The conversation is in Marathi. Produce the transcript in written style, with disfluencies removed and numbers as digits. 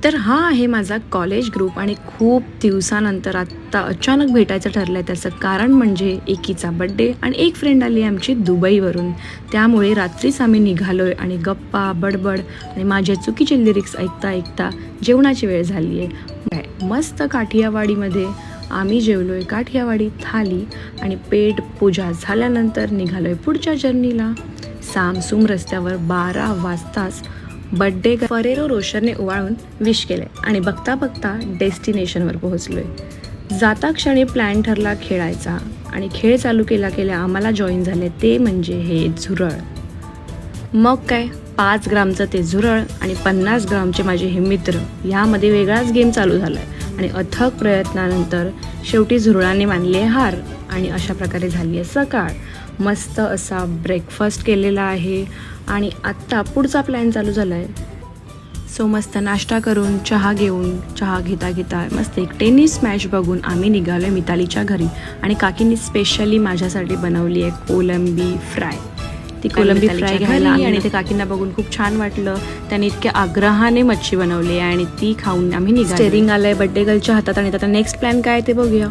तर हा आहे माझा कॉलेज ग्रुप आणि खूप दिवसानंतर आत्ता अचानक भेटायचं ठरलं आहे. त्याचं कारण म्हणजे एकीचा बड्डे आणि एक फ्रेंड आली आहे आमची दुबईवरून. त्यामुळे रात्रीच आम्ही निघालो आहे आणि गप्पा बडबड आणि माझे चुकीचे लिरिक्स ऐकता ऐकता जेवणाची वेळ झाली आहे. मस्त काठियावाडीमध्ये आम्ही जेवलो आहे. काठियावाडी थाली आणि पेट पूजा झाल्यानंतर निघालो आहे पुढच्या जर्नीला. सामसूम रस्त्यावर 12 वाजताच बड्डे फरेरो रोशरने ओवाळून विश केले आणि बघता बघता डेस्टिनेशनवर पोहोचलो आहे. जाता क्षणी प्लॅन ठरला खेळायचा आणि खेळ चालू केल्या आम्हाला जॉईन झाले ते म्हणजे हे झुरळ. मग काय 5 ग्रामचं ते झुरळ आणि 50 ग्रामचे माझे हे मित्र, ह्यामध्ये वेगळाच गेम चालू झाला आहे आणि अथक प्रयत्नानंतर शेवटी झुरळाने मानली आहे हार आणि अशा प्रकारे झाली आहे सकाळ. मस्त असा ब्रेकफास्ट केलेला आहे आणि आत्ता पुढचा प्लॅन चालू झाला आहे. सो मस्त नाश्ता करून चहा घेता घेता मस्त एक टेनिस मॅच बघून आम्ही निघालो आहे मितालीच्या घरी आणि काकींनी स्पेशली माझ्यासाठी बनवली आहे कोलंबी फ्राय. ती कोलंबी फ्राय घ्यायला आणि ते काकींना बघून खूप छान वाटलं. त्यांनी इतक्या आग्रहाने मच्छी बनवली आहे आणि ती खाऊन आम्ही निघालो. स्टेरिंग आलं आहे बड्डे गर्लच्या हातात आणि आता नेक्स्ट प्लॅन काय ते बघूया.